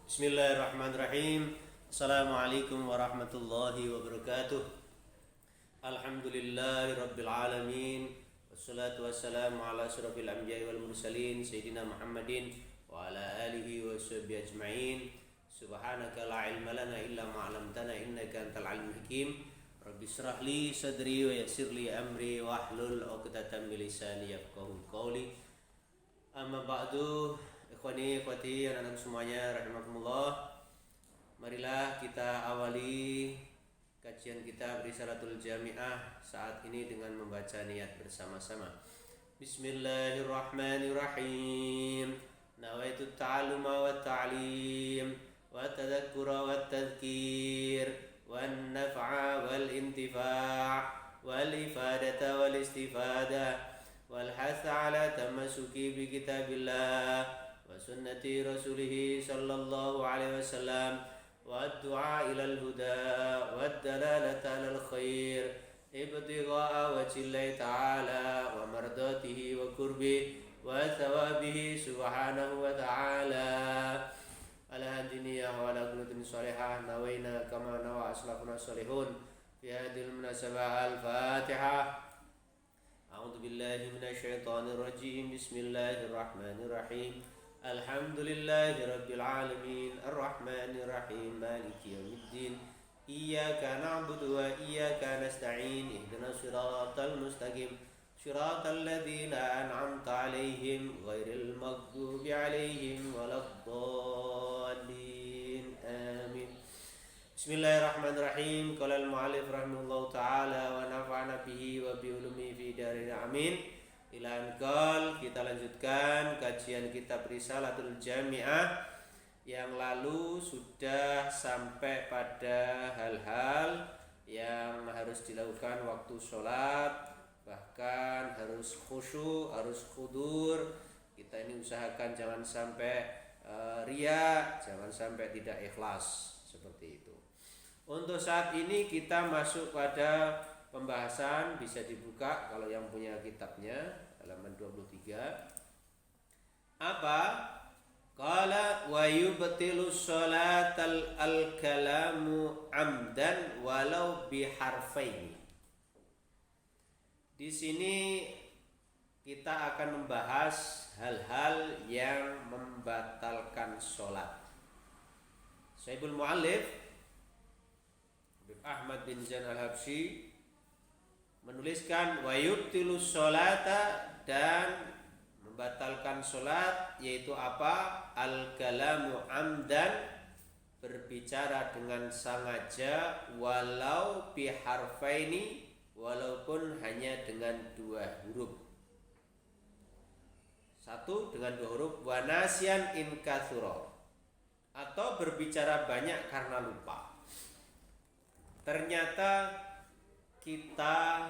Bismillahirrahmanirrahim. Assalamualaikum warahmatullahi wabarakatuh. Alhamdulillahi rabbil alamin. Wassalatu wassalamu ala asyrafil anbiya'i wal mursalin Sayyidina Muhammadin wa ala alihi wa sahbihi ajma'in. Subhanaka la ilma lana illa ma 'allamtana innaka antal alimul hakim. Rabbi shrah li sadri wa yassir li amri wa hlul 'uqdatam min lisani yafqahu qawli. Amma ba'du. Ikhwani, ikhwati, anak-anak semuanya, rahimakumullah. Marilah kita awali kajian kita Risalatul Jami'ah saat ini dengan membaca niat bersama-sama. Bismillahirrahmanirrahim. Nawaitu ta'alluma wa ta'lim wa tadhakkura wa tadhkir wa naf'a wal intifa' wal ifadata wal istifadah wal hatha ala tamassuki bi kitabillah wa sunnati rasulih sallallahu alaihi wasallam wa ad-du'a ila al-huda wa ad-dalalata ala al-khair ibtigha'a wajhillahi ta'ala wa mardatihi wa qurbi wa thawabihi subhanahu wa ta'ala ala hadiniyah wa ala qulutin salihah nawaina kama nawa aslafuna salihun fi hadhil munasabah. Al-Fatihah. A'udzu billahi minasy syaithanir rajim. Bismillahirrahmanirrahim. Alhamdulillahi rabbil alamin arrahmanir rahim maliki yaumiddin iyyaka na'budu wa iyyaka nasta'in ihdinas siratal mustaqim siratal ladzina an'amta 'alaihim ghairil maghdubi 'alaihim waladdallin amin. Bismillahirrahmanirrahim. Qala al-mu'allif rahimahullahu ta'ala wa nafa'ana bihi wa bi ulumihi fi darin amin. Ilankal, kita lanjutkan kajian kitab Risalatul Jami'ah. Yang lalu sudah sampai pada hal-hal yang harus dilakukan waktu sholat, bahkan harus khusyuk, harus khudur. Kita ini usahakan jangan sampai riya, jangan sampai tidak ikhlas, seperti itu. Untuk saat ini kita masuk pada pembahasan, bisa dibuka kalau yang punya kitabnya, halaman 23. Apa? Qala wa yubtilu sholatal al-kalamu amdan walau biharfaini. Di sini kita akan membahas hal-hal yang membatalkan sholat. Syaibul Mu'allif Ahmad bin Zain al-Habsyi menuliskan wa yubtilu sholata, dan membatalkan sholat yaitu apa? Al-kalamu amdan, berbicara dengan sengaja, walau biharfaini, walaupun hanya dengan dua huruf. Satu dengan dua huruf, wa nasyan in kathura, atau berbicara banyak karena lupa. Ternyata kita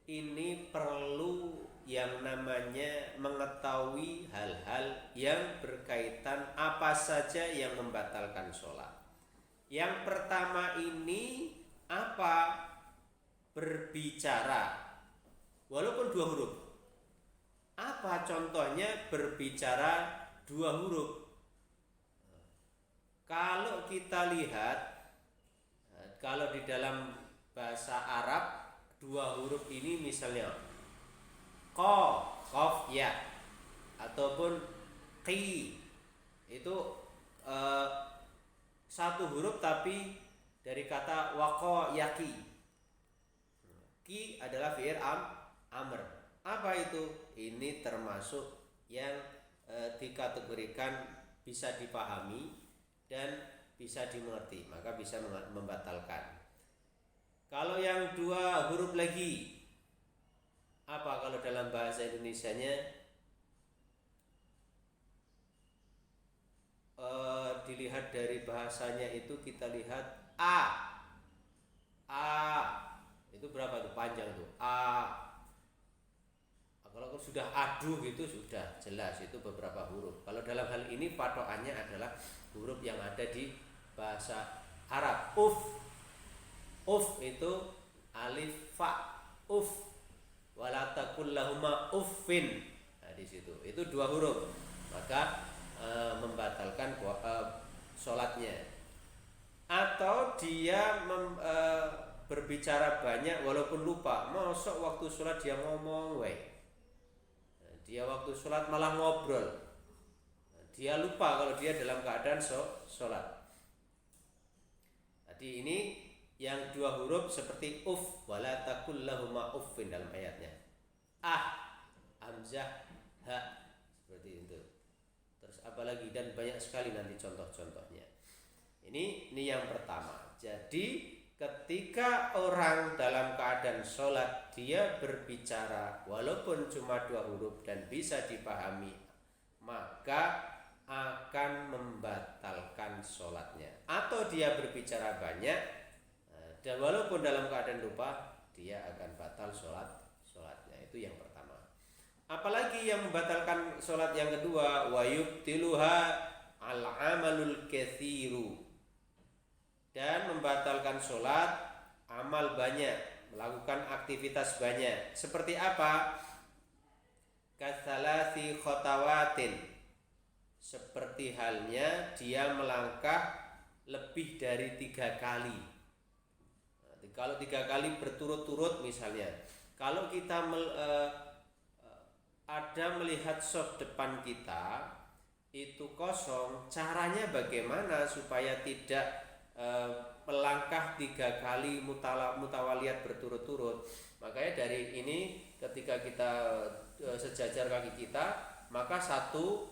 ini perlu yang namanya mengetahui hal-hal yang berkaitan apa saja yang membatalkan sholat. Yang pertama ini apa? Berbicara walaupun dua huruf. Apa contohnya berbicara dua huruf? Kalau kita lihat, kalau di dalam bahasa Arab dua huruf ini misalnya qa, qaf, ya, ataupun qi, itu satu huruf tapi dari kata waqa yaqi. Qi adalah fi'il amr. Apa itu? Ini termasuk yang dikategorikan bisa dipahami dan bisa dimengerti, maka bisa membatalkan. Kalau yang dua huruf lagi, apa kalau dalam bahasa Indonesianya dilihat dari bahasanya itu kita lihat a itu berapa tuh, panjang tuh a. Kalau sudah aduh gitu sudah jelas itu beberapa huruf. Kalau dalam hal ini patokannya adalah huruf yang ada di bahasa Arab. Uf itu alif fa, uf, wala taqul lahuma uffin. Nah, di situ itu dua huruf. Maka membatalkan sholatnya, atau dia berbicara banyak walaupun lupa. Mosok waktu sholat dia ngomong, dia waktu sholat malah ngobrol, dia lupa kalau dia dalam keadaan sholat. Jadi ini yang dua huruf seperti uf, wala taqul lahuma uffin dalam ayatnya. Hamzah, ha, seperti itu. Terus apalagi, dan banyak sekali nanti contoh-contohnya. Ini yang pertama. Jadi ketika orang dalam keadaan sholat dia berbicara walaupun cuma dua huruf dan bisa dipahami, maka akan membatalkan sholatnya. Atau dia berbicara banyak dan walaupun dalam keadaan lupa, dia akan batal sholatnya. Itu yang pertama. Apalagi yang membatalkan sholat yang kedua, wa yubtiluha al-amalul kathiru, dan membatalkan sholat amal banyak, melakukan aktivitas banyak. Seperti apa? Katsalasi khotawatin, seperti halnya dia melangkah lebih dari 3 kali. Kalau 3 kali berturut-turut misalnya, kalau kita ada melihat shop depan kita itu kosong, caranya bagaimana supaya tidak melangkah 3 kali mutawaliyat berturut-turut? Makanya dari ini ketika kita sejajar kaki kita, maka satu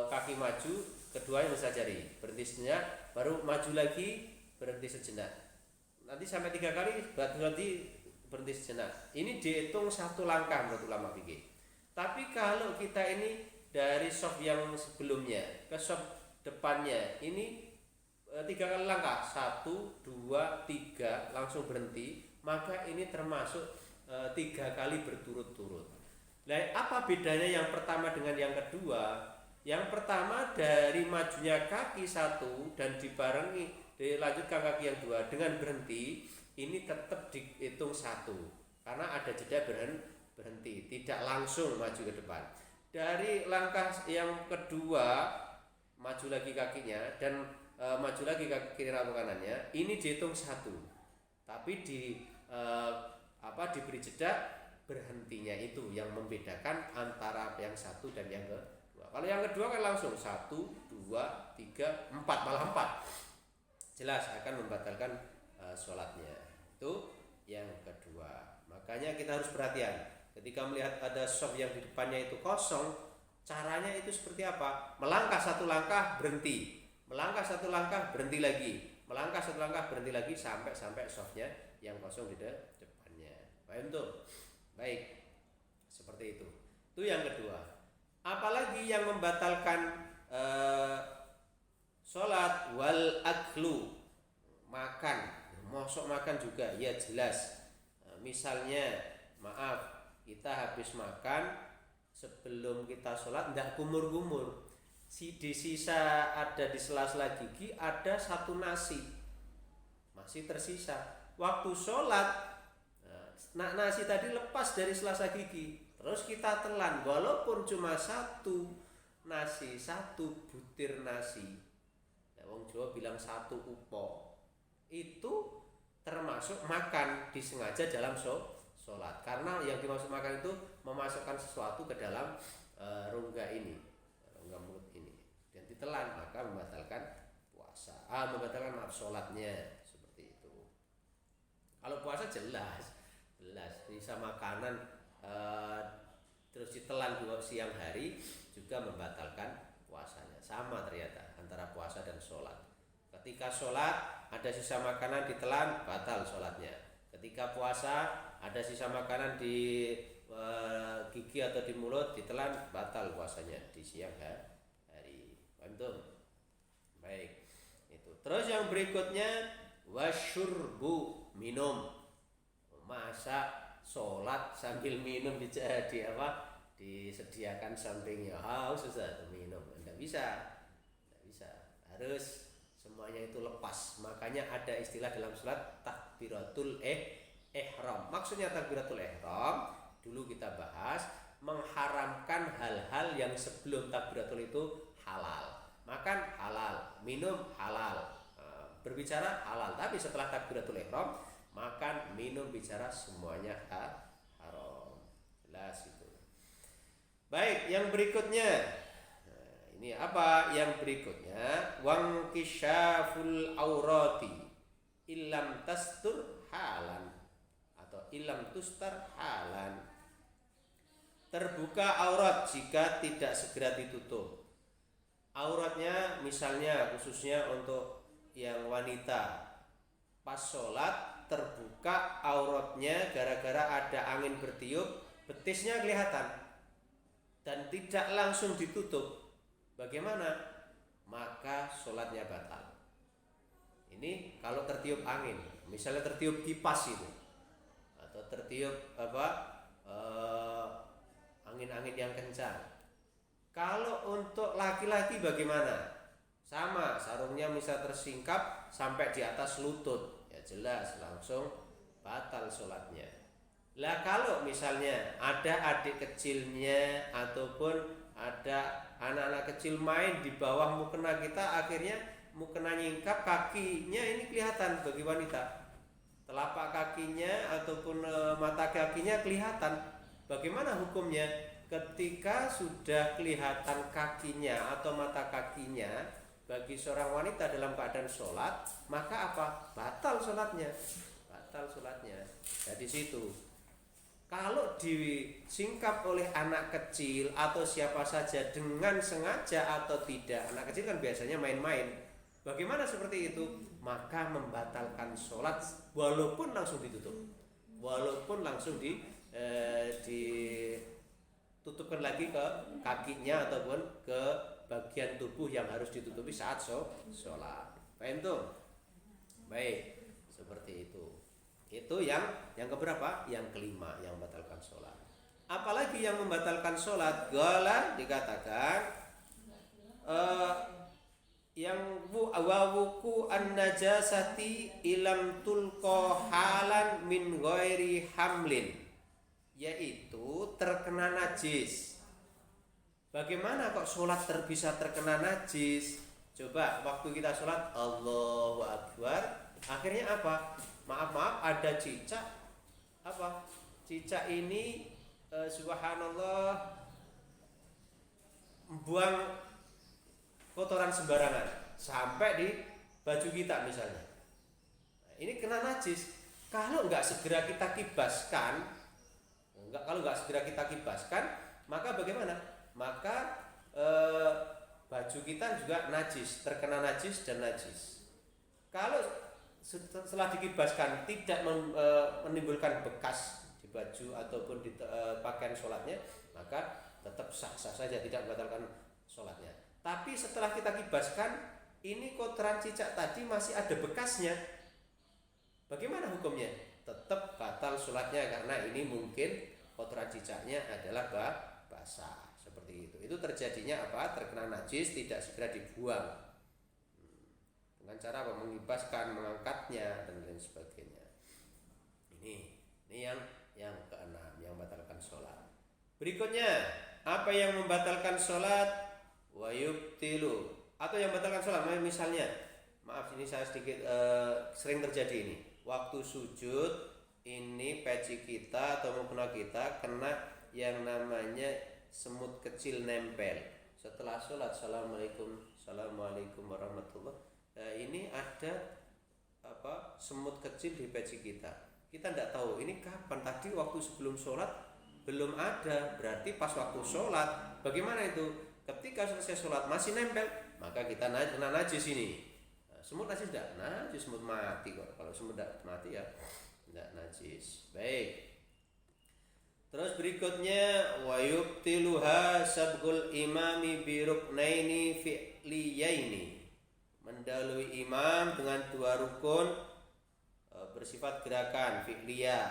kaki maju, keduanya mensajari, berhenti sejenak, baru maju lagi, berhenti sejenak. Nanti sampai 3 kali berarti berhenti sejenak. Ini dihitung 1 langkah menurut ulama fikih. Tapi kalau kita ini dari shop yang sebelumnya ke shop depannya, ini 3 kali langkah, 1, 2, 3 langsung berhenti, maka ini termasuk 3 kali berturut-turut. Nah, apa bedanya yang pertama dengan yang kedua? Yang pertama dari majunya kaki 1 dan dilanjutkan kaki yang 2 dengan berhenti, ini tetap dihitung 1 karena ada jeda berhenti, tidak langsung maju ke depan. Dari langkah yang kedua maju lagi kakinya dan maju lagi kaki kiri atau kanannya, ini dihitung 1, tapi diberi jeda berhentinya, itu yang membedakan antara yang 1 dan yang kedua. Kalau yang kedua kan langsung 1, 2, 3, 4, malah 4, jelas akan membatalkan sholatnya. Itu yang kedua. Makanya kita harus perhatian ketika melihat ada shop yang di depannya itu kosong, caranya itu seperti apa? Melangkah 1 langkah berhenti, melangkah 1 langkah berhenti lagi, melangkah 1 langkah berhenti lagi sampai shopnya yang kosong di depannya. Paham tuh? Baik, seperti itu. Itu yang kedua. Apalagi yang membatalkan sholat, wal aklu, makan, mosok makan juga, ya jelas. Misalnya, maaf, kita habis makan sebelum kita sholat, tidak kumur-kumur. Di sisa ada di sela-sela gigi ada 1 nasi masih tersisa. Waktu sholat, nasi tadi lepas dari sela-sela gigi. Terus kita telan, walaupun cuma 1 nasi, 1 butir nasi. Nah, wong Jawa bilang 1 upo. Itu termasuk makan disengaja dalam sholat. Karena yang dimaksud makan itu memasukkan sesuatu ke dalam rongga mulut ini, dan ditelan, maka membatalkan puasa. Membatalkan sholatnya, seperti itu. Kalau puasa jelas bisa makanan terus ditelan di siang hari juga membatalkan puasanya. Sama ternyata antara puasa dan sholat. Ketika sholat ada sisa makanan ditelan, batal sholatnya. Ketika puasa ada sisa makanan di gigi atau di mulut ditelan, batal puasanya di siang hari. Paham? Baik, itu. Terus yang berikutnya wasyurbu, minum. Masa sholat sambil minum disediakan sampingnya, haus susah minum, tidak bisa, harus semuanya itu lepas. Makanya ada istilah dalam sholat takbiratul ihram. Maksudnya takbiratul ihram, dulu kita bahas, mengharamkan hal-hal yang sebelum takbiratul itu halal. Makan halal, minum halal. Berbicara halal, tapi setelah takbiratul ihram, makan, minum, bicara semuanya haram. Jelas itu. Baik, yang berikutnya. Ini apa yang berikutnya? Wang kisyaful aurati illam tastur halan atau illam tustar halan. Terbuka aurat jika tidak segera ditutup. Auratnya misalnya khususnya untuk yang wanita, pas sholat terbuka auratnya gara-gara ada angin bertiup, betisnya kelihatan dan tidak langsung ditutup. Bagaimana? Maka sholatnya batal. Ini kalau tertiup angin, misalnya tertiup kipas itu, atau tertiup angin-angin yang kencang. Kalau untuk laki-laki bagaimana? Sama, sarungnya misal tersingkap sampai di atas lutut, ya jelas langsung batal sholatnya. Lah kalau misalnya ada adik kecilnya ataupun ada anak-anak kecil main di bawah mukena kita, akhirnya mukena nyingkap, kakinya ini kelihatan bagi wanita, telapak kakinya ataupun mata kakinya kelihatan. Bagaimana hukumnya? Ketika sudah kelihatan kakinya atau mata kakinya bagi seorang wanita dalam keadaan sholat, maka apa? Batal sholatnya. Batal sholatnya. Jadi situ. Kalau disingkap oleh anak kecil atau siapa saja dengan sengaja atau tidak, anak kecil kan biasanya main-main. Bagaimana seperti itu? Maka membatalkan sholat walaupun langsung ditutup, walaupun langsung ditutupkan lagi ke kakinya ataupun ke bagian tubuh yang harus ditutupi saat sholat. Paham tuh? Baik, seperti itu. Itu yang keberapa? Yang kelima yang membatalkan sholat. Apalagi yang membatalkan sholat? Gala dikatakan yang wawuku an najasati ilam tulko halan min ghairi hamlin, yaitu terkena najis. Bagaimana kok sholat bisa terkena najis? Coba waktu kita sholat Allahu Akbar, akhirnya apa? Maaf ada cicak, apa? Cicak ini subhanallah buang kotoran sembarangan sampai di baju kita misalnya. Nah, ini kena najis. Kalau nggak segera kita kibaskan, maka bagaimana? Maka baju kita juga najis, terkena najis dan najis. Kalau setelah dikibaskan tidak menimbulkan bekas di baju ataupun di pakaian sholatnya, maka tetap sah-sah saja, tidak membatalkan sholatnya. Tapi setelah kita kibaskan, ini kotoran cicak tadi masih ada bekasnya. Bagaimana hukumnya? Tetap batal sholatnya karena ini mungkin kotoran cicaknya adalah basah. Seperti itu. Itu terjadinya apa? Terkena najis, tidak segera dibuang. Dengan cara mengibaskan, mengangkatnya dan lain sebagainya. Ini yang keenam yang membatalkan sholat. Berikutnya, apa yang membatalkan sholat? Wa yubtilu, atau yang membatalkan sholat. Misalnya, maaf ini saya sedikit sering terjadi ini. Waktu sujud ini peci kita atau mukena kita kena yang namanya semut kecil nempel. Setelah sholat, assalamualaikum warahmatullah. Ini ada semut kecil di peci kita. Kita tidak tahu ini kapan. Tadi waktu sebelum sholat belum ada, berarti pas waktu sholat. Bagaimana itu? Ketika selesai sholat masih nempel, maka kita kena najis ini. Semut najis tidak? Najis, semut mati kok. Kalau semut tidak mati ya tidak najis. Baik. Terus berikutnya wa yubtiluha sabqul imami bi ruknaini fi'liyaini. Mendahului imam dengan dua rukun bersifat gerakan fi'liyah.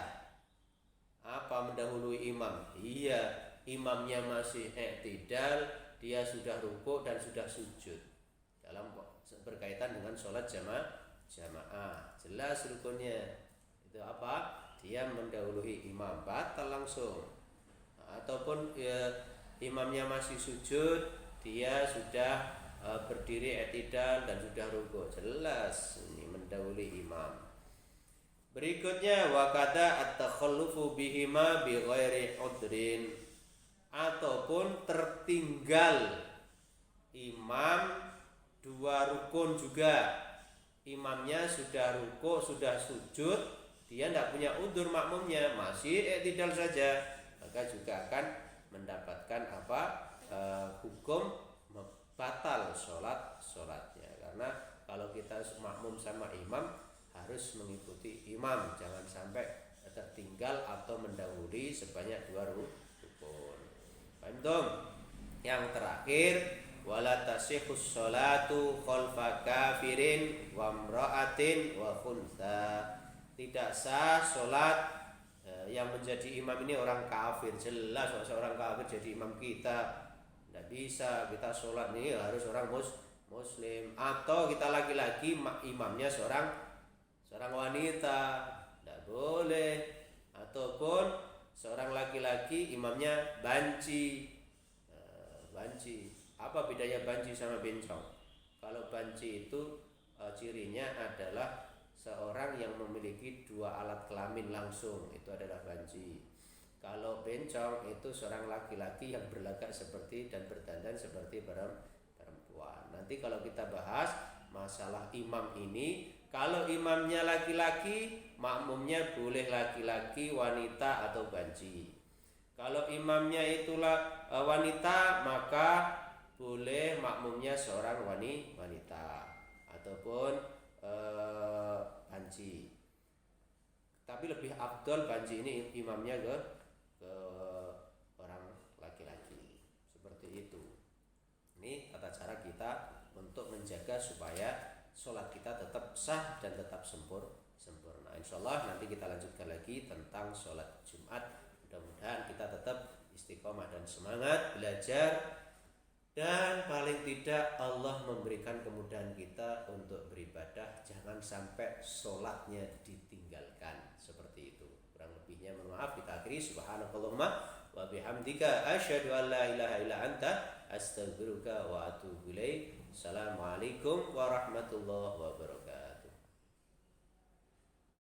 Apa mendahului imam? Iya, imamnya masih i'tidal, dia sudah rukuk dan sudah sujud dalam berkaitan dengan sholat jamaah. Jelas rukunnya itu apa? Dia mendahului imam, batal langsung. Ataupun imamnya masih sujud, dia sudah berdiri i'tidal dan sudah rukuk, jelas ini mendahului imam. Berikutnya wakada at-takhallufu bihima bi ghairi udrin, ataupun tertinggal imam dua rukun juga. Imamnya sudah rukuk, sudah sujud, dia tidak punya udzur, makmumnya masih i'tidal saja, maka juga akan mendapatkan hukum batal sholatnya. Karena kalau kita makmum sama imam harus mengikuti imam, jangan sampai tertinggal atau mendahului sebanyak dua rukun. Paham dong? Yang terakhir, wala tasihhus sholatu khalfa kafirin wa imra'atin wa khuntha. Tidak sah sholat yang menjadi imam ini orang kafir. Jelas seorang kafir jadi imam kita, tidak bisa. Kita sholat ini harus orang muslim, atau kita laki-laki imamnya seorang wanita, tidak boleh. Ataupun seorang laki-laki imamnya banci. Apa bedanya banci sama bencong? Kalau banci itu cirinya adalah seorang yang memiliki dua alat kelamin langsung, itu adalah banci. Kalau bencong itu seorang laki-laki yang berlagak seperti dan berdandan seperti perempuan. Nanti kalau kita bahas masalah imam ini, kalau imamnya laki-laki, makmumnya boleh laki-laki, wanita atau banci. Kalau imamnya itulah wanita, maka boleh makmumnya seorang wanita ataupun banci. Tapi lebih afdol banci ini imamnya ke orang laki-laki. Seperti itu. Ini tata cara kita untuk menjaga supaya sholat kita tetap sah dan tetap sempurna. Insyaallah nanti kita lanjutkan lagi tentang sholat Jumat. Mudah-mudahan kita tetap istiqomah dan semangat belajar, dan paling tidak Allah memberikan kemudahan kita untuk beribadah. Jangan sampai sholatnya ditinggalkan. Seperti itu. Kurang lebihnya mohon maaf. Kita akhiri subhanakallahumma wa bihamdika asyhadu an la ilaha illa anta astaghfiruka wa atubu ilaik. Assalamualaikum warahmatullahi wabarakatuh.